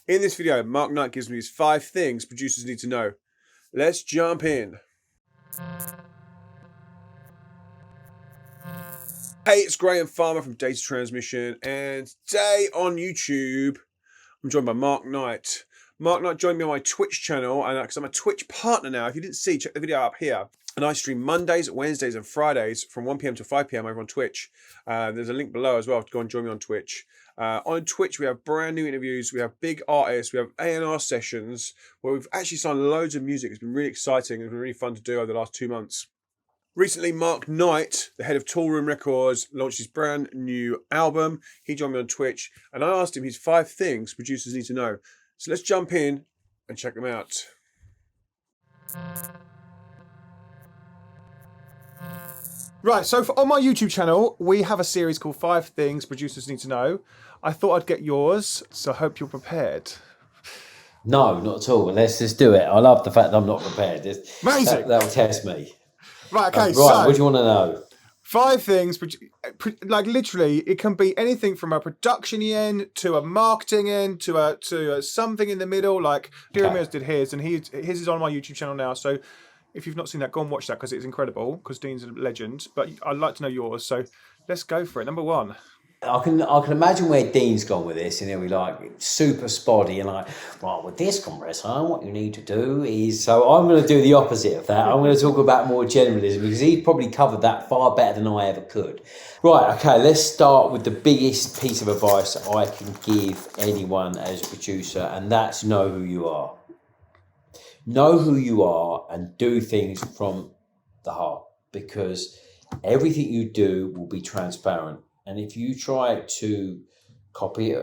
In this video, Mark Knight gives me his 5 things producers need to know. Let's jump in. Hey, it's Grahame from Data Transmission, and today on YouTube, I'm joined by Mark Knight. Mark Knight joined me on my Twitch channel, and because I'm a Twitch partner now, if you didn't see, check the video up here. And I stream Mondays, Wednesdays, and Fridays from 1 p.m. to 5 p.m. over on Twitch. There's a link below as well to go and join me on Twitch. On Twitch, we have brand new interviews. We have big artists. We have A&R sessions where we've actually signed loads of music. It's been really exciting. It's been really fun to do over the last 2 months. Recently, Mark Knight, the head of Toolroom Records, launched his brand new album. He joined me on Twitch, and I asked him his 5 things producers need to know. So let's jump in and check them out. Right, so on my YouTube channel, we have a series called 5 Things Producers Need to Know. I thought I'd get yours, so I hope you're prepared. No, not at all. Let's just do it. I love the fact that I'm not prepared. Amazing. That'll test me. Right, okay, right, so what do you want to know? 5 things, like literally, it can be anything from a production end to a marketing end to a something in the middle. Like Grahame did his, and his is on my YouTube channel now. So if you've not seen that, go and watch that because it's incredible. Because Dean's a legend. But I'd like to know yours. So let's go for it. Number 1. I can imagine where Dean's gone with this, and he'll be like super spotty and like, right, with this compressor, what you need to do is. So I'm going to do the opposite of that. I'm going to talk about more generalism because he probably covered that far better than I ever could. Right, okay, let's start with the biggest piece of advice I can give anyone as a producer, and that's know who you are. Know who you are and do things from the heart, because everything you do will be transparent. And if you try to copy,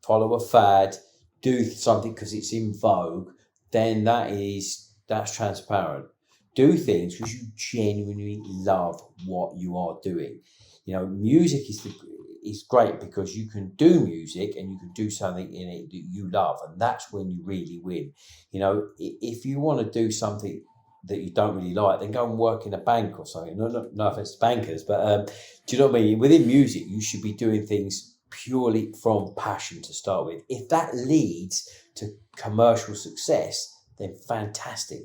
follow a fad, do something because it's in vogue, then that's transparent. Do things because you genuinely love what you are doing. You know, music is great because you can do music and you can do something in it that you love, and that's when you really win. You know, if you want to do something that you don't really like, then go and work in a bank or something. No offense to bankers, but do you know what I mean? Within music, you should be doing things purely from passion to start with. If that leads to commercial success, then fantastic.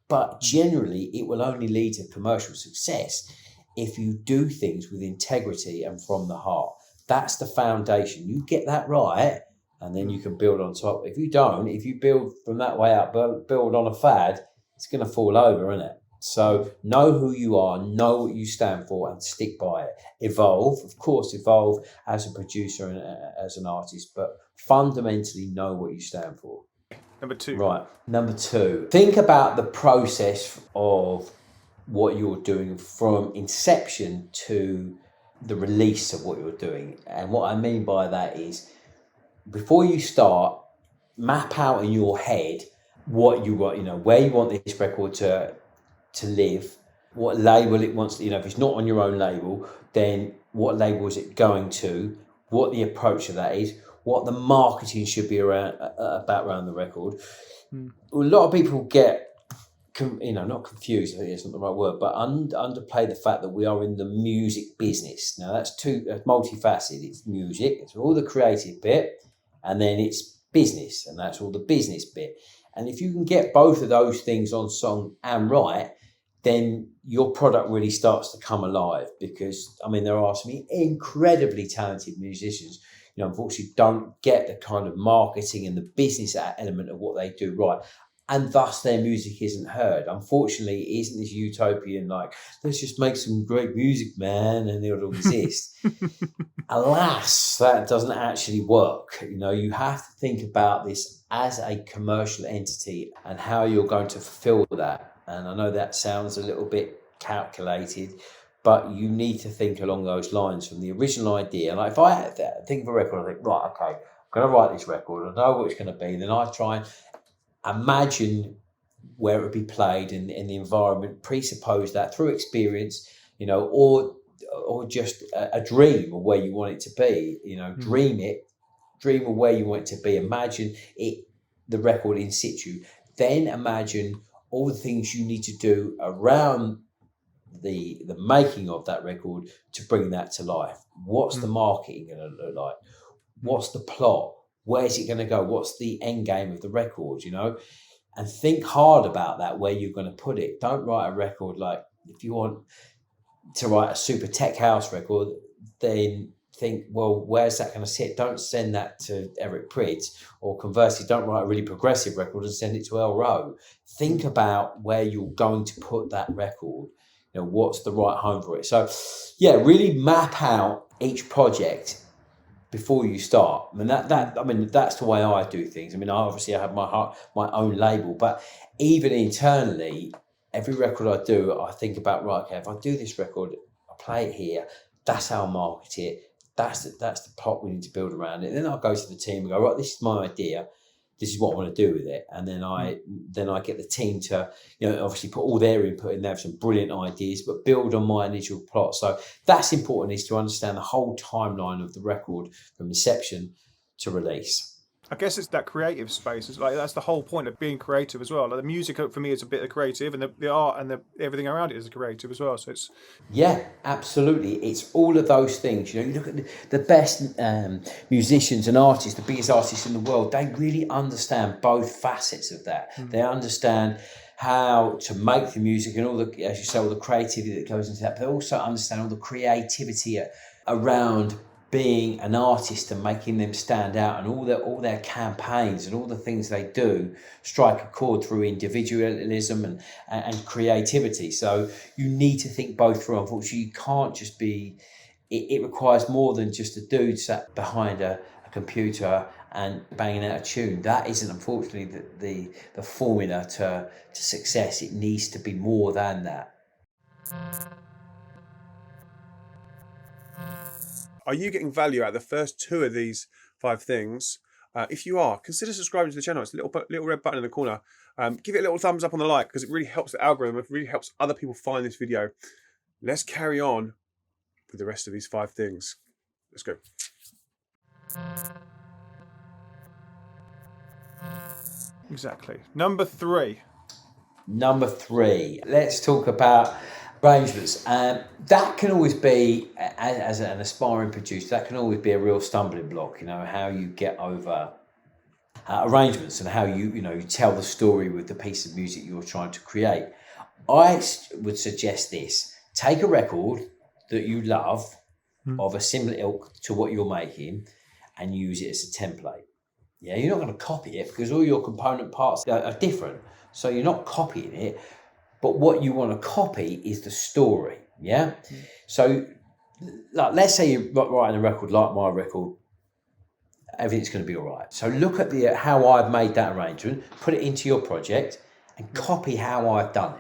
But generally, it will only lead to commercial success if you do things with integrity and from the heart. That's the foundation. You get that right, and then you can build on top. If you don't, if you build from that way up, build on a fad, it's going to fall over, isn't it? So know who you are, know what you stand for, and stick by it. Evolve, of course, evolve as a producer and as an artist, but fundamentally know what you stand for. Number 2. Right. Number 2, think about the process of what you're doing from inception to the release of what you're doing. And what I mean by that is, before you start, map out in your head what you want, you know, where you want this record to live, what label it wants, you know, if it's not on your own label, then what label is it going to, what the approach of that is, what the marketing should be around the record. A lot of people get, not confused, I think that's not the right word, but underplay the fact that we are in the music business. Now that's multifaceted. It's music, it's all the creative bit, and then it's business, and that's all the business bit. And if you can get both of those things on song and right, then your product really starts to come alive. Because, I mean, there are some incredibly talented musicians, you know, unfortunately don't get the kind of marketing and the business element of what they do right. And thus their music isn't heard. Unfortunately, it isn't this utopian, like, let's just make some great music, man, and it'll exist. Alas, that doesn't actually work. You know, you have to think about this as a commercial entity and how you're going to fulfill that. And I know that sounds a little bit calculated, but you need to think along those lines from the original idea. Like if I think of a record, I think, right, okay, I'm going to write this record. I know what it's going to be. Then I try and imagine where it would be played in the environment, presuppose that through experience, you know, or just a dream of where you want it to be, you know, dream of where you want it to be, imagine it, the record in situ, then imagine all the things you need to do around the making of that record to bring that to life. What's the marketing going to look like? What's the plot? Where's it going to go? What's the end game of the record, you know? And think hard about that, where you're going to put it. Don't write a record like, if you want to write a super tech house record, then think, well, where's that going to sit? Don't send that to Eric Prydz, or conversely, don't write a really progressive record and send it to El Rowe. Think about where you're going to put that record. You know, what's the right home for it? So, yeah, really map out each project before you start. I mean, that's the way I do things. I mean, I have my own label, but even internally, every record I do, I think about, right, okay, if I do this record, I play it here, that's how I market it, that's the plot we need to build around it. And then I'll go to the team and go, right, this is my idea, this is what I want to do with it. And then I get the team to, you know, obviously put all their input in. They have some brilliant ideas, but build on my initial plot. So that's important, is to understand the whole timeline of the record from inception to release. I guess it's that creative space. It's like, that's the whole point of being creative as well. Like, the music for me is a bit of creative, and the art and everything around it is creative as well. So it's, yeah, absolutely. It's all of those things. You know, you look at the best musicians and artists, the biggest artists in the world. They really understand both facets of that. They understand how to make the music and all the, as you say, all the creativity that goes into that. But they also understand all the creativity around being an artist and making them stand out, and all their campaigns and all the things they do strike a chord through individualism and creativity. So you need to think both through. Unfortunately, you can't just be, it requires more than just a dude sat behind a computer and banging out a tune. That isn't, unfortunately, the formula to success. It needs to be more than that. Are you getting value out of the first 2 of these 5 things? If you are, consider subscribing to the channel. It's a little red button in the corner. Give it a little thumbs up on the like, because it really helps the algorithm. It really helps other people find this video. Let's carry on with the rest of these 5 things. Let's go. exactly. Number 3. Let's talk about arrangements. That can always be, as an aspiring producer, that can always be a real stumbling block, you know, how you get over arrangements and how you tell the story with the piece of music you're trying to create. I would suggest this: take a record that you love of a similar ilk to what you're making and use it as a template. Yeah, you're not going to copy it, because all your component parts are different. So you're not copying it. But what you want to copy is the story, yeah? So, like, let's say you're writing a record like my record, everything's going to be all right. So look at how I've made that arrangement, put it into your project, and copy how I've done it.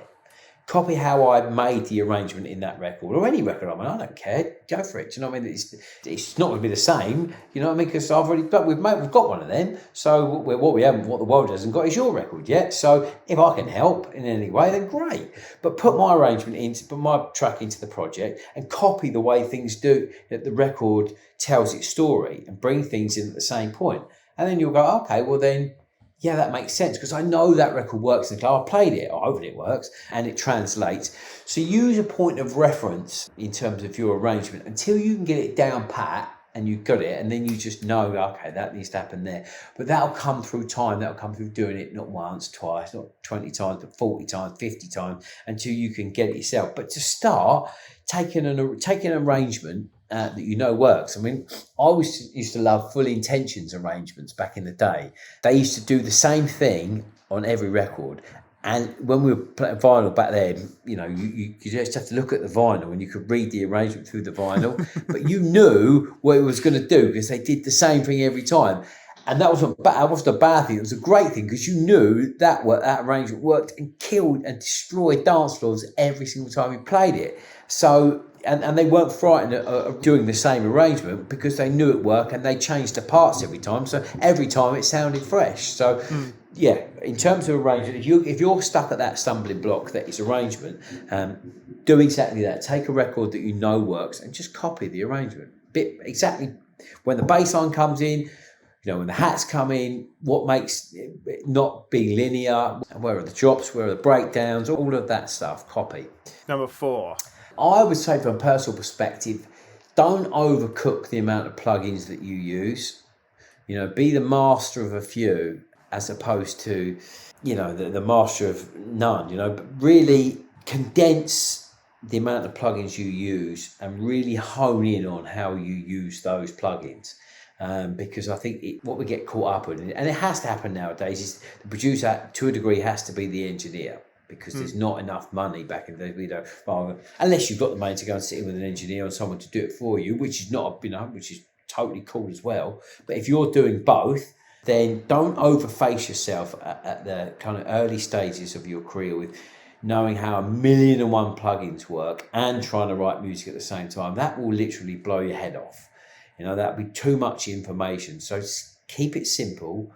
Copy how I made the arrangement in that record, or any record. I mean, I don't care. Go for it. Do you know what I mean? It's not going to be the same. You know what I mean? Because we've got one of them. So what the world hasn't got is your record yet. So if I can help in any way, then great. But put my put my track into the project, and copy the way things do, that the record tells its story, and bring things in at the same point. And then you'll go, okay, well then, yeah, that makes sense, because I know that record works in the car. I played it, or hopefully it works, and it translates. So use a point of reference in terms of your arrangement until you can get it down pat and you've got it, and then you just know, okay, that needs to happen there. But that'll come through time. That'll come through doing it not once, twice, not 20 times, but 40 times, 50 times, until you can get it yourself. But to start, taking an arrangement that you know works. I mean, I used to love Full Intentions arrangements back in the day. They used to do the same thing on every record. And when we were playing vinyl back then, you know, you just have to look at the vinyl and you could read the arrangement through the vinyl, but you knew what it was going to do, because they did the same thing every time. And that wasn't a bad thing. It was a great thing, because you knew that arrangement worked and killed and destroyed dance floors every single time you played it. So, and they weren't frightened of doing the same arrangement, because they knew it worked, and they changed the parts every time. So every time it sounded fresh. So, yeah, in terms of arrangement, if you're stuck at that stumbling block that is arrangement, do exactly that. Take a record that you know works and just copy the arrangement. Exactly when the bass line comes in, you know, when the hats come in, what makes it not being linear, where are the drops, where are the breakdowns, all of that stuff, copy. Number 4. I would say, from a personal perspective, don't overcook the amount of plugins that you use. You know, be the master of a few as opposed to, you know, the master of none, you know, but really condense the amount of plugins you use and really hone in on how you use those plugins. Because I think what we get caught up in, and it has to happen nowadays, is the producer to a degree has to be the engineer, because there's not enough money back in the day. We don't, rather, unless you've got the money to go and sit in with an engineer or someone to do it for you, which is not, you know, which is totally cool as well. But if you're doing both, then don't overface yourself at the kind of early stages of your career with knowing how 1,000,001 plugins work and trying to write music at the same time. That will literally blow your head off. You know, that'd be too much information. So keep it simple,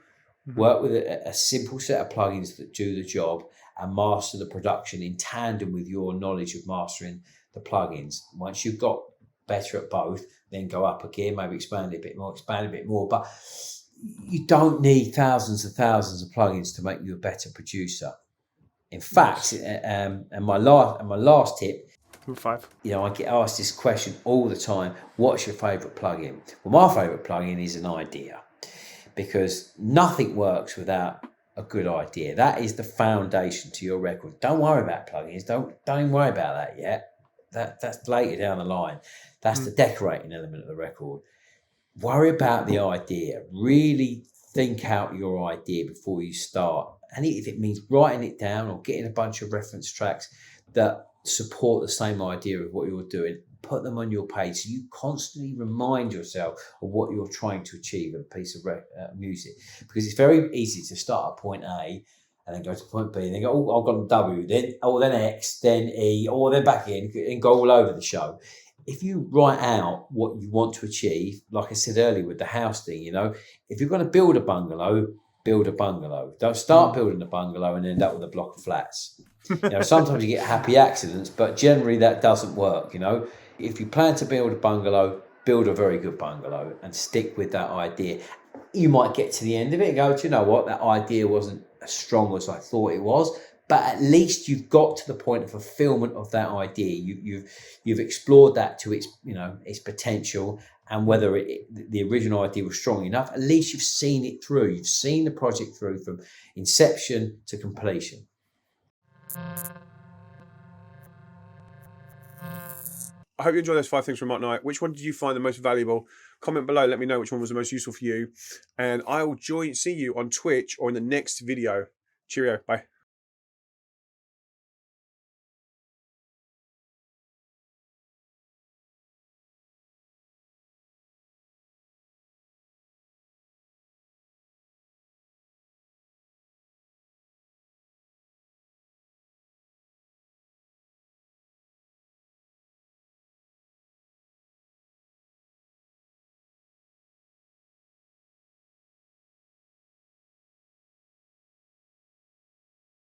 work with a simple set of plugins that do the job, and master the production in tandem with your knowledge of mastering the plugins. Once you've got better at both, then go up again, maybe expand it a bit more. But you don't need thousands of plugins to make you a better producer. In fact, and my last tip, Number 5. you know, I get asked this question all the time: what's your favourite plugin? Well, my favourite plugin is an idea, because nothing works without a good idea. That is the foundation to your record. Don't worry about plugins. Don't even worry about that yet. That's later down the line. That's the decorating element of the record. Worry about the idea. Really think out your idea before you start. And if it means writing it down or getting a bunch of reference tracks that support the same idea of what you're doing, put them on your page so you constantly remind yourself of what you're trying to achieve in a piece of music. Because it's very easy to start at point A and then go to point B and then go, oh, I've got a W, then X, then E, or then back in and go all over the show. If you write out what you want to achieve, like I said earlier with the house thing, you know, if you're going to build a bungalow, build a bungalow. Don't start building a bungalow and end up with a block of flats. You know, sometimes you get happy accidents, but generally that doesn't work. You know, if you plan to build a bungalow, build a very good bungalow and stick with that idea. You might get to the end of it and go, do you know what, that idea wasn't as strong as I thought it was, but at least you've got to the point of fulfillment of that idea. You've explored that to its, you know, its potential, and whether the original idea was strong enough. At least you've seen it through. You've seen the project through from inception to completion. I hope you enjoyed those 5 things from Mark Knight. Which one did you find the most valuable? Comment below, let me know which one was the most useful for you. And I will see you on Twitch or in the next video. Cheerio, bye.